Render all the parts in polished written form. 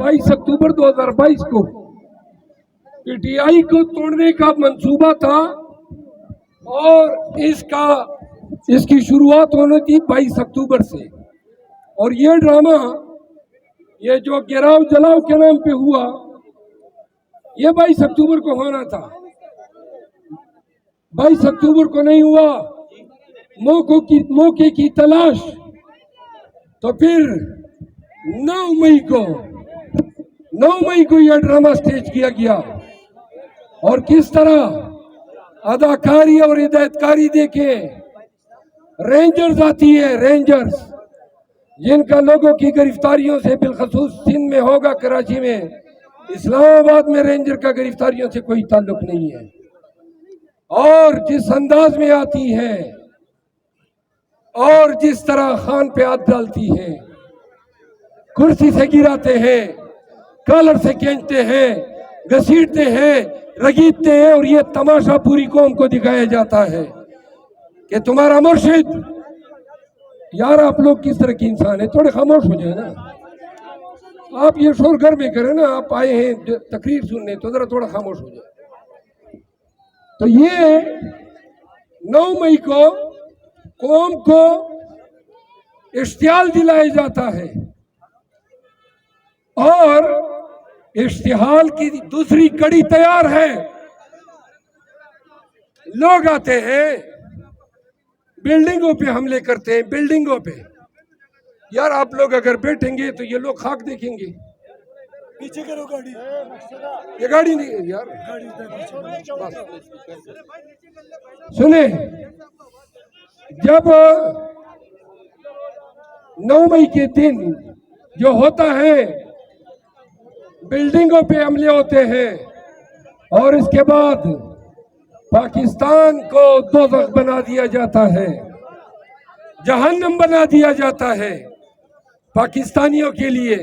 22 अक्टूबर 2022 को पीटीआई को तोड़ने का मंसूबा था और इसकी शुरुआत होनी थी 22 अक्टूबर से। और ये ड्रामा, ये जो गिराव जलाव के नाम पे हुआ, ये 22 अक्टूबर को होना था। 22 अक्टूबर को नहीं हुआ, मौके की तलाश। तो फिर 9 मई को यह ड्रामा स्टेज किया गया। और किस तरह अदाकारी और हिदायतकारी देखे रेंजर्स आती है, रेंजर्स जिनका लोगों की गिरफ्तारियों से, बिलखसूस सिंध में होगा, कराची में, इस्लामाबाद में रेंजर का गिरफ्तारियों से कोई ताल्लुक नहीं है। और जिस अंदाज में आती है और जिस तरह खान पे हाथ डालती है, कुर्सी से गिराते हैं, कॉलर से खींचते हैं, घसीटते हैं, रगीदते हैं, और ये तमाशा पूरी कौम को दिखाया जाता है कि तुम्हारा मुर्शिद। यार आप लोग किस तरह के इंसान है, थोड़े खामोश हो जाए ना। आप ये शोर घर में करें ना, आप आए हैं तकरीर सुनने, तो जरा थोड़ा खामोश हो जाए। तो ये 9 मई को कौम को इश्तिहाल दिलाया जाता है और इश्तिहाल की दूसरी कड़ी तैयार है। लोग आते हैं, बिल्डिंगों पे हमले करते हैं, बिल्डिंगों पे। यार आप लोग अगर बैठेंगे तो ये लोग खाक देखेंगे। पीछे करो गाड़ी, ये गाड़ी नहीं है यार, सुने। जब 9 मई के दिन जो होता है, बिल्डिंगों पे हमले होते हैं और इसके बाद पाकिस्तान को दोज़ख बना दिया जाता है, जहन्नम बना दिया जाता है पाकिस्तानियों के लिए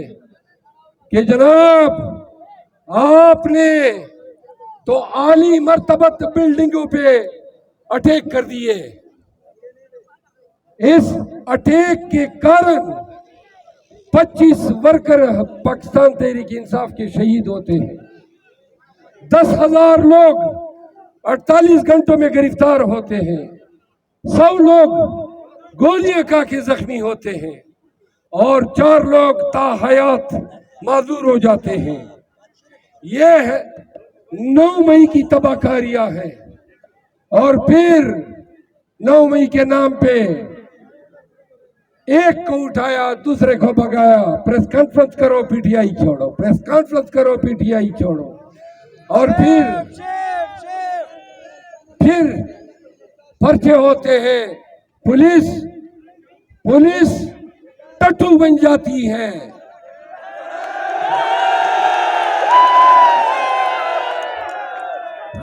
कि जनाब आपने तो आली मर्तबत बिल्डिंगों पे अटैक कर दिए। इस अटैक के कारण 25 वर्कर पाकिस्तान तहरीक इंसाफ के शहीद होते हैं। 10,000 लोग 48 घंटों में गिरफ्तार होते हैं। 100 लोग गोलियां खा के जख्मी होते हैं और 4 लोग ताहयात माजूर हो जाते हैं। यह 9 मई की तबाहकारियां है। और फिर 9 मई के नाम पे एक को उठाया, दूसरे को भगाया। प्रेस कॉन्फ्रेंस करो, पीटीआई छोड़ो, प्रेस कॉन्फ्रेंस करो, पीटीआई छोड़ो। और फिर पर्चे होते हैं। पुलिस टट्टू बन जाती है।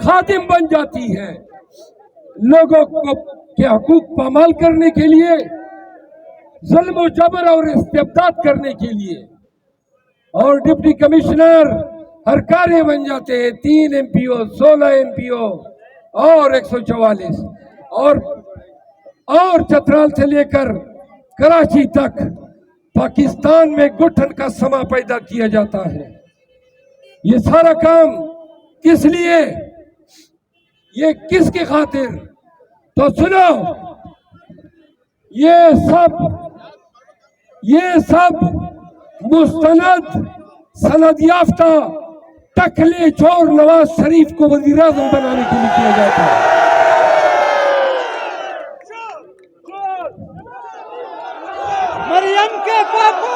खादिम बन जाती है। लोगों को के हकूक पामाल करने के लिए, जुल्म जबर और इस्तेबदाद करने के लिए। और डिप्टी कमिश्नर हर कार्य बन जाते हैं। 3 एमपीओ, 16 एमपीओ और 144। और चतराल से लेकर कराची तक पाकिस्तान में गुठन का समा पैदा किया जाता है। ये सारा काम किस लिए, ये किसकी खातिर? तो सुनो, ये सब मुस्तनद सनद याफ्ता टकले चोर नवाज शरीफ को वजीर आज़म बनाने के लिए किया जाता है। मरियम के पापा,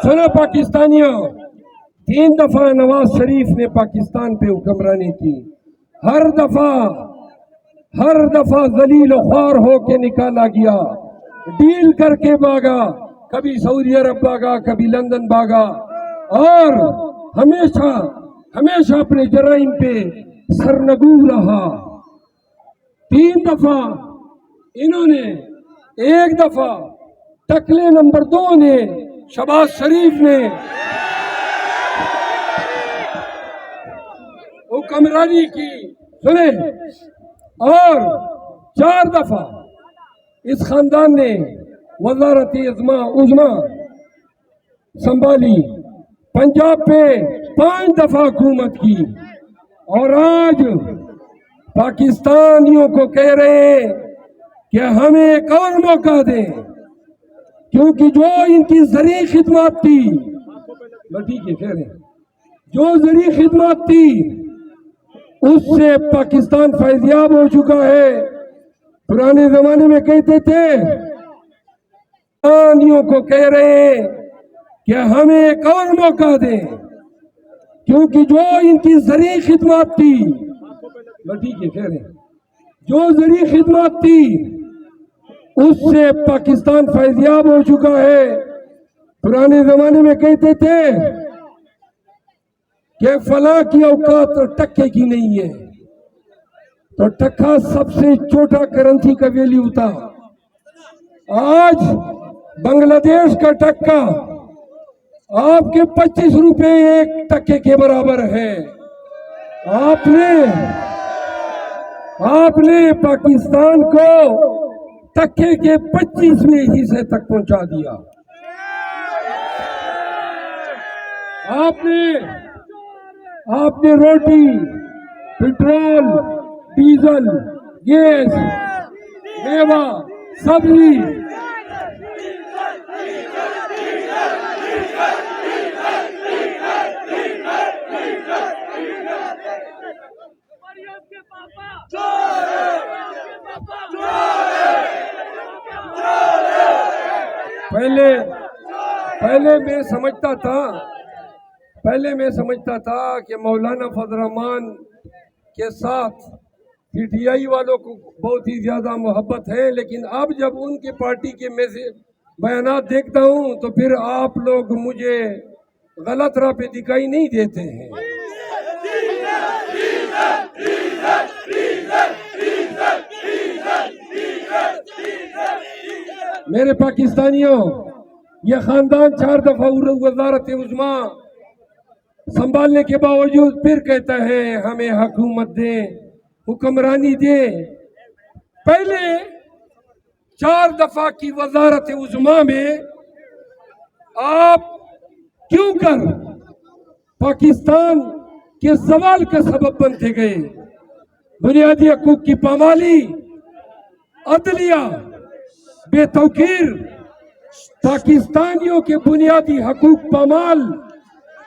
सुनो पाकिस्तानियों, 3 दफा नवाज शरीफ ने पाकिस्तान पे हुक्मरानी की। हर दफा जलील ख्वार होके निकाला गया, डील करके भागा। कभी सऊदी अरब भागा, कभी लंदन भागा, और हमेशा अपने जराइम पे सरनगू रहा। 3 दफा इन्होंने, एक दफा टकले नंबर 2 ने, शहबाज शरीफ ने हुक्मरानी की, सुने। और 4 दफा इस खानदान ने वजारत उज़्मा संभाली, पंजाब पे 5 दफा हुकूमत की, और आज पाकिस्तानियों को कह रहे हैं कि हमें एक और मौका दें, क्योंकि जो इनकी ज़री खिदमत थी, ठीक है कह रहे हैं, जो ज़री खिदमत थी उससे पाकिस्तान फैज़याब हो चुका है। पुराने जमाने में कहते थे, पाकिस्तानियों को कह रहे हैं कि हमें एक और मौका दें, क्योंकि जो इनकी ज़री खिदमत थी, ठीक है कह रहे हैं, जो ज़री खिदमत थी उससे पाकिस्तान फैज़याब हो चुका है। पुराने जमाने में कहते थे कि फलां की औकात तो टक्के की नहीं है, तो टक्का सबसे छोटा करेंसी का वैल्यू था। आज बांग्लादेश का टक्का आपके 25 रुपए एक टक्के के बराबर है। आपने पाकिस्तान को टक्के के 25वें हिस्से तक पहुंचा दिया। आपने रोटी, पेट्रोल, डीजल, गैस, मेवा, सब्जी, पहले मैं समझता था कि मौलाना फजल रहमान के साथ पीटीआई वालों को बहुत ही ज्यादा मोहब्बत है, लेकिन अब जब उनकी पार्टी के मैसेज बयानात देखता हूं तो फिर आप लोग मुझे गलत राह पे दिखाई नहीं देते हैं। मेरे पाकिस्तानियों, ये खानदान 4 दफा वजारत उज़्मा संभालने के बावजूद फिर कहता है हमें हुकूमत दे, हुक्मरानी दे। पहले 4 दफा की वजारत उज़्मा में आप क्यों कर पाकिस्तान के सवाल के सबब बनते गए? बुनियादी हकूक की पामाली, अदलिया, बेतौकीर, पाकिस्तानियों के बुनियादी हकूक पामाल,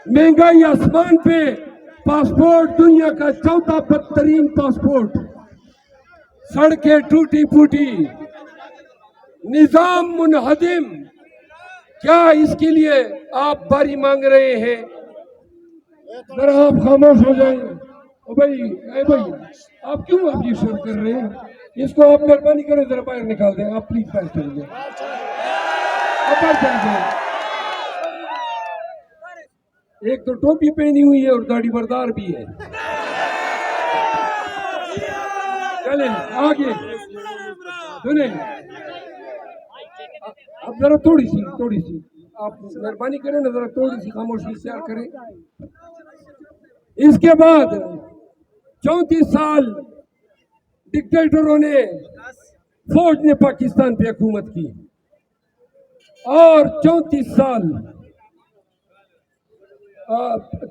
महंगाई आसमान पे, पासपोर्ट दुनिया का 4था बदतरीन पासपोर्ट, सड़कें टूटी फूटी, निजाम मुनहदिम। क्या इसके लिए आप बारी मांग रहे हैं? जरा आप खामोश हो जाएं। भाई आप क्यों आप ये शुरू कर रहे हैं? इसको आप मेहरबानी करें जरा बाहर निकाल दें। आप प्लीज बाहर चलिए, आप बाहर चलिए। एक तो टोपी पहनी हुई है और दाढ़ी बरदार भी है। चले आगे सुने। अब जरा थोड़ी सी आप मेहरबानी करें ना, जरा थोड़ी सी खामोशी इख्तियार करें। इसके बाद 34 साल डिक्टेटरों ने, फौज ने पाकिस्तान पे हुकूमत की, और 34 साल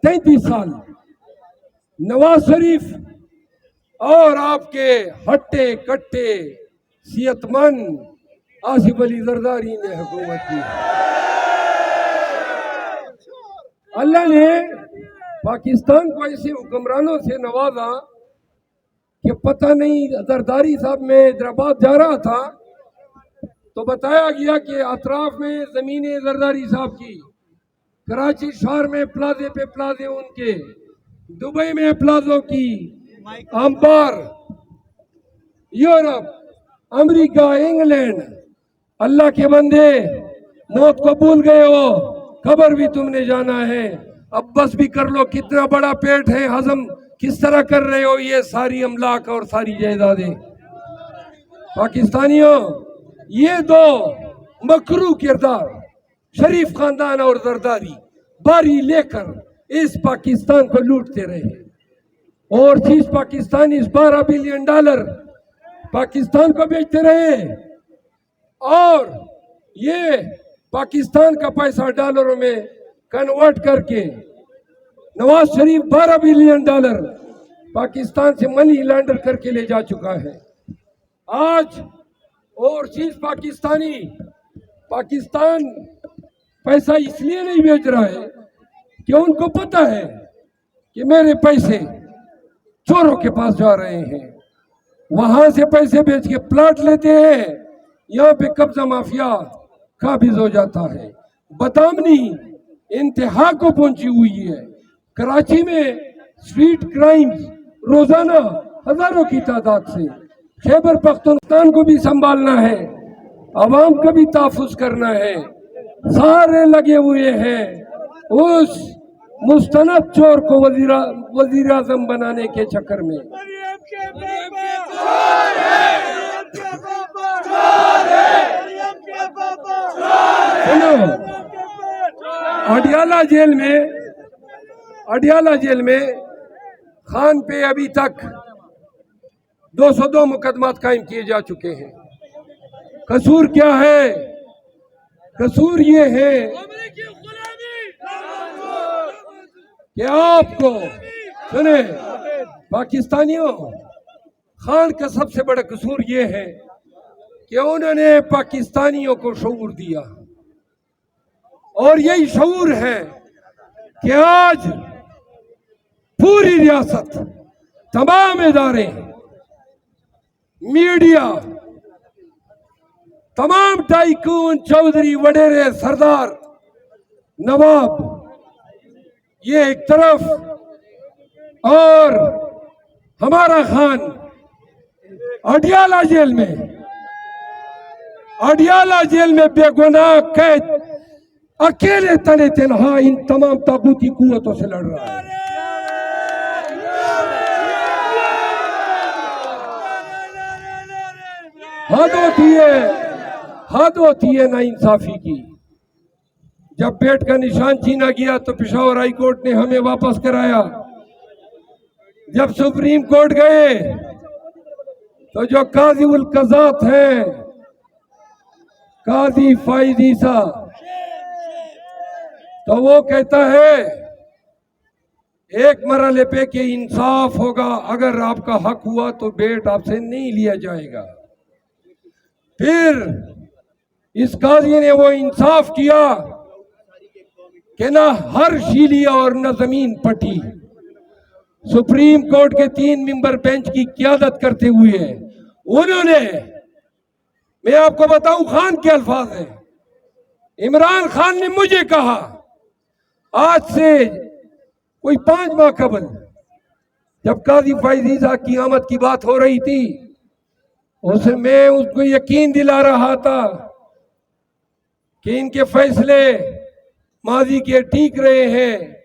33 साल नवाज शरीफ और आपके हट्टे कट्टे सेहतमंद आसिफ अली जरदारी ने हुकूमत की। अल्लाह ने पाकिस्तान को ऐसे हुक्मरानों से नवाजा कि पता नहीं, जरदारी साहब मैं हैदराबाद जा रहा था तो बताया गया कि अतराफ में जमीनें जरदारी साहब की, कराची शहर में प्लाजे पे प्लाजे उनके, दुबई में प्लाजों की, अंबार, यूरोप, अमेरिका, इंग्लैंड। अल्लाह के बंदे, मौत को भूल गए हो, खबर भी तुमने जाना है। अब बस भी कर लो, कितना बड़ा पेट है, हजम किस तरह कर रहे हो ये सारी अमलाक और सारी जायदादें। पाकिस्तानियों, ये दो मकरू किरदार, शरीफ खानदान और जरदारी, बारी लेकर इस पाकिस्तान को लूटते रहे। और चीज पाकिस्तानी $12 बिलियन पाकिस्तान को बेचते रहे, और ये पाकिस्तान का पैसा डॉलरों में कन्वर्ट करके नवाज शरीफ 12 बिलियन डॉलर पाकिस्तान से मनी लॉन्डर करके ले जा चुका है। आज ओवरसीज पाकिस्तान पैसा इसलिए नहीं बेच रहा है कि उनको पता है कि मेरे पैसे चोरों के पास जा रहे हैं, वहां से पैसे बेच के प्लाट लेते हैं, यहाँ पे कब्जा माफिया काबिज हो जाता है। बदआमनी इंतहा को पहुंची हुई है। कराची में स्ट्रीट क्राइम्स रोजाना हजारों की तादाद से। खैबर पख्तूनख्वा को भी संभालना है, आवाम का भी तहफ़्फ़ुज़ करना है। सारे लगे हुए हैं उस मुस्तनद चोर को वजीर आज़म बनाने के चक्कर में। सुनो, अडियाला जेल में खान पे अभी तक 202 मुकदमात कायम किए जा चुके हैं। कसूर क्या है? कसूर ये है कि आपको सुने पाकिस्तानियों, खान का सबसे बड़ा कसूर ये है कि उन्होंने पाकिस्तानियों को शऊर दिया, और यही शऊर है कि आज पूरी रियासत, तमाम इदारे, मीडिया, तमाम टाइकून, चौधरी, वडेरे, सरदार, नवाब, ये एक तरफ, और हमारा खान अडियाला जेल में बेगुनाह कैद अकेले तने तनहा इन तमाम ताकूती कुव्वतों से लड़ रहा है। हद होती है ना इंसाफी की। जब पेट का निशान छीना गया तो पेशावर हाई कोर्ट ने हमें वापस कराया। जब सुप्रीम कोर्ट गए तो जो काजी उल कज़ात है, काजी फाइज ईसा, तो वो कहता है एक मरहले पे कि इंसाफ होगा, अगर आपका हक हुआ तो बेट आपसे नहीं लिया जाएगा। फिर इस काजी ने वो इंसाफ किया कि ना हर शीलिया और न जमीन पटी। सुप्रीम कोर्ट के 3 मेंबर बेंच की क़यादत करते हुए उन्होंने, मैं आपको बताऊं खान के अल्फाज हैं, इमरान खान ने मुझे कहा आज से कोई 5 माह कबल, जब काजी फाइज ईसा की आमद की बात हो रही थी, उसे मैं उसको यकीन दिला रहा था कि इनके फैसले माजी के ठीक रहे हैं।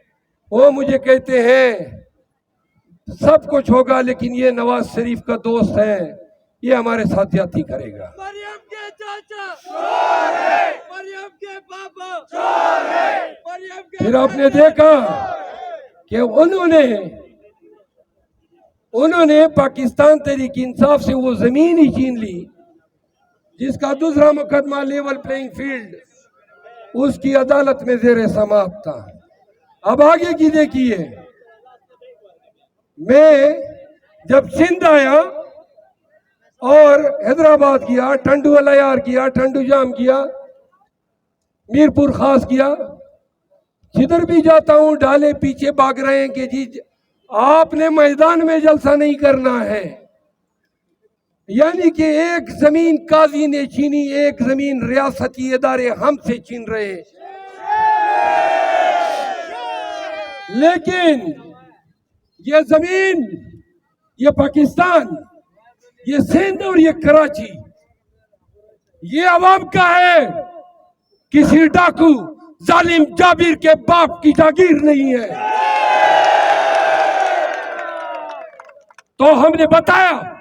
वो मुझे कहते हैं सब कुछ होगा, लेकिन ये नवाज शरीफ का दोस्त है, ये हमारे साथ ज्यादती करेगा। मरियम के चाचा चोर है, मरियम के पापा चोर है, मरियम के। फिर आपने देखा कि उन्होंने पाकिस्तान तहरीक इंसाफ से वो जमीन ही छीन ली जिसका दूसरा मुकदमा लेवल प्लेइंग फील्ड उसकी अदालत में जेर समाप्त था। अब आगे की देखिए, मैं जब सिंध आया और हैदराबाद किया, ठंडू अलायार किया, ठंडू जाम किया, मीरपुर खास किया, जिधर भी जाता हूं डाले पीछे भाग रहे हैं कि जी आपने मैदान में जलसा नहीं करना है। यानी कि एक जमीन काजी ने छीनी, एक जमीन रियासती इदारे हमसे छीन रहे। लेकिन ये जमीन, ये पाकिस्तान, ये सिंध और ये कराची, ये अवाम का है, किसी डाकू जालिम जाबिर के बाप की जागीर नहीं है। तो हमने बताया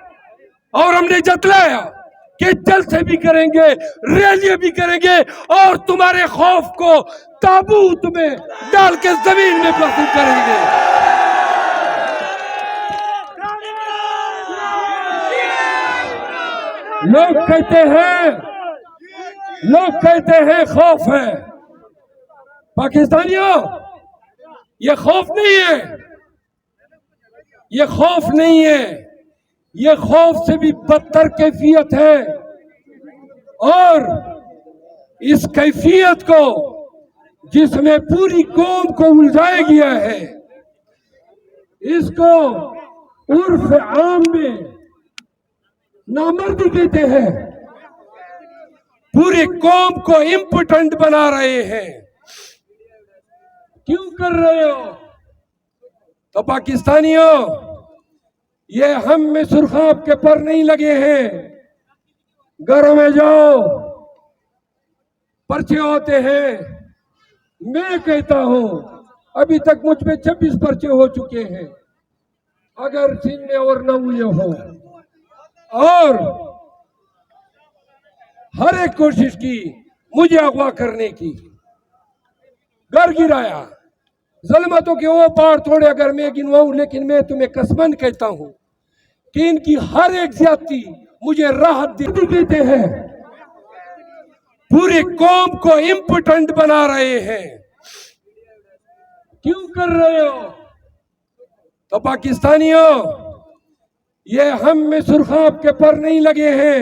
और हमने जतलाया कि जलसे भी करेंगे, रैलियां भी करेंगे और तुम्हारे खौफ को ताबूत में डाल के जमीन में बदल करेंगे। लोग कहते हैं लोग कहते हैं खौफ है। पाकिस्तानियों, ये खौफ नहीं है, ये खौफ नहीं है, ये खौफ से भी बदतर कैफियत है। और इस कैफियत को जिसमें पूरी कौम को उलझाया गया है, इसको उर्फ आम में नामर्दी कहते हैं। पूरी कौम को इम्पोर्टेंट बना रहे हैं। क्यों कर रहे हो? तो पाकिस्तानियों, ये हम में सुरखाब के पर नहीं लगे हैं। घरों में जाओ, पर्चे होते हैं। मैं कहता हूं अभी तक मुझ पे 26 पर्चे हो चुके हैं, अगर सिंध में और न हुए हो। और हर एक कोशिश की मुझे अगवा करने की, घर गिराया, ज़ल्मतों के वो पार तोड़े अगर मैं गिनवाऊं। लेकिन मैं तुम्हें कसमन कहता हूं कि इनकी हर एक ज्यादती मुझे राहत देते हैं। पूरी कौम को इम्पोर्टेंट बना रहे हैं। क्यों कर रहे हो? तो पाकिस्तानियों, ये हम में सुरखाब के पर नहीं लगे हैं।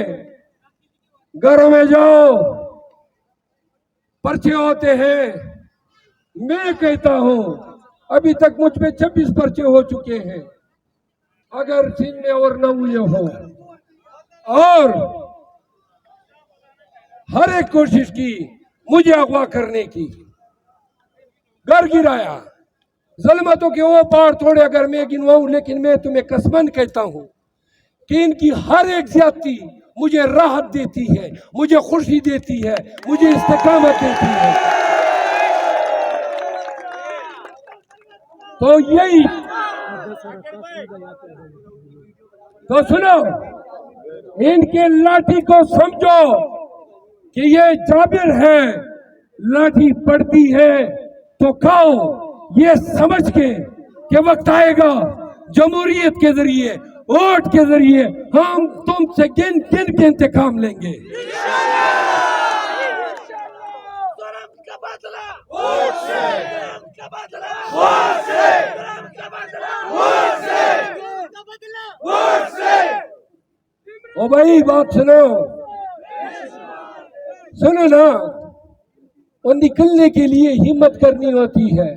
घरों में जाओ, पर्चे होते हैं। मैं कहता हूं अभी तक मुझ पे 26 पर्चे हो चुके हैं, अगर सिंध में और न हुए हो। और हर एक कोशिश की मुझे अगवा करने की, घर गिराया, ज़ल्मतों के वो पार तोड़े अगर मैं गिनवाऊं। लेकिन मैं तुम्हें कसमन कहता हूं कि इनकी हर एक ज्यादती मुझे राहत देती है, मुझे खुशी देती है, मुझे इस्तेकामत देती है। तो यही तो सुनो, इनके लाठी को समझो कि ये जाबिर है। लाठी पड़ती है तो खाओ, ये समझ के कि वक्त आएगा जमहूरियत के जरिए, वोट के जरिए हम तुमसे गिन गिन के इंतकाम लेंगे। ओ भाई, बात सुनो, सुनो ना। और निकलने के लिए हिम्मत करनी होती है।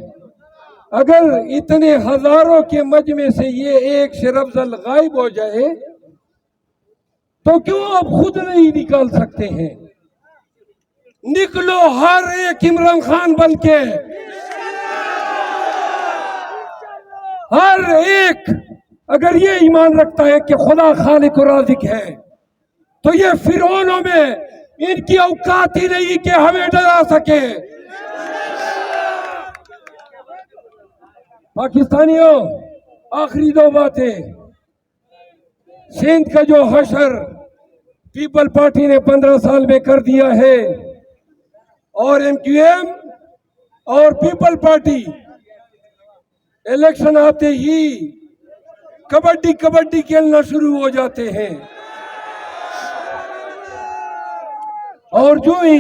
अगर इतने हजारों के मजमे से ये एक शरफजल गायब हो जाए तो क्यों आप खुद नहीं निकाल सकते हैं? निकलो हर एक इमरान खान बन के, हर एक अगर ये ईमान रखता है कि खुदा खालिक और राज़िक है, तो ये फिरौनों में इनकी औकात ही नहीं कि हमें डरा सके। पाकिस्तानियों, आखिरी दो बातें। सिंध का जो हशर पीपल पार्टी ने 15 साल में कर दिया है, और एमक्यूएम और पीपल पार्टी इलेक्शन आते ही कबड्डी कबड्डी खेलना शुरू हो जाते हैं। और जो ही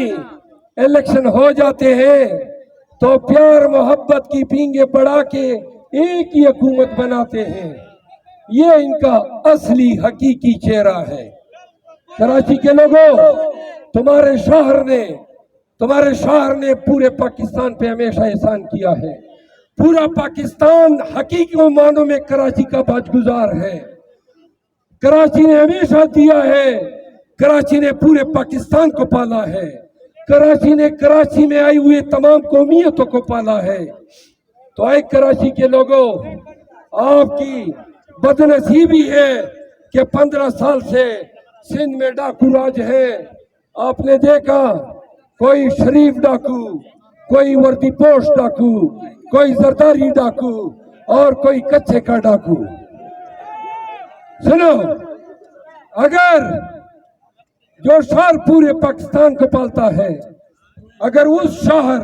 इलेक्शन हो जाते हैं तो प्यार मोहब्बत की पींगे बढ़ा के एक ही हुकूमत बनाते हैं। ये इनका असली हकीकी चेहरा है। कराची के लोगों, तुम्हारे शहर ने पूरे पाकिस्तान पे हमेशा एहसान किया है। पूरा पाकिस्तान हकीकी मानों में कराची का बाजगुजार है। कराची ने हमेशा दिया है, कराची ने पूरे पाकिस्तान को पाला है। कराची ने कराची में आई हुई तमाम कौमियतों को पाला है। तो आए कराची के लोगों, आपकी बदनसीबी है कि 15 साल से सिंध में डाकू राज है। आपने देखा कोई शरीफ डाकू, कोई वर्दीपोश डाकू, कोई जरदारी डाकू और कोई कच्चे का डाकू। सुनो, अगर जो शहर पूरे पाकिस्तान को पालता है, अगर उस शहर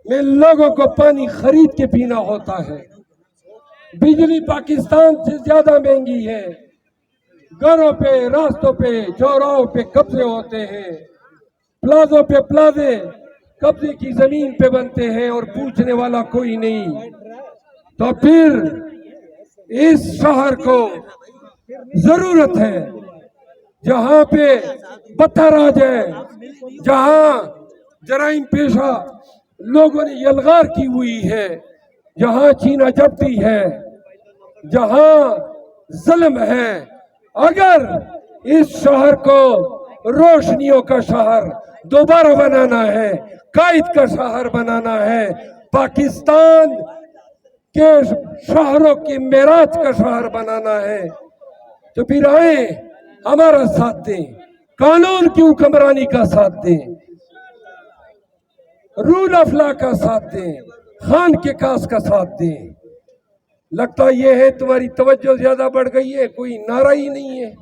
में लोगों को पानी खरीद के पीना होता है, बिजली पाकिस्तान से ज्यादा महंगी है, घरों पे, रास्तों पे, चौराहों पे कब्जे होते हैं, प्लाजों पे प्लाजे कब्जे की जमीन पे बनते हैं और पूछने वाला कोई नहीं। तो फिर इस शहर को जरूरत है जहां पे पत्थर आ जाए, जहां जराइम पेशा लोगों ने यलगार की हुई है, जहां चीना जब्ती है, जहां जुल्म है। अगर इस शहर को रोशनियों का शहर दोबारा बनाना है, कायद का शहर बनाना है, पाकिस्तान के शहरों की मेराज का शहर बनाना है, तो फिर आए हमारा साथ दें, कानून की हुक्मरानी का साथ दें, रूल ऑफ लॉ का साथ दें, खान के कास का साथ दें। लगता यह है तुम्हारी तवज्जो ज्यादा बढ़ गई है, कोई नारा ही नहीं है।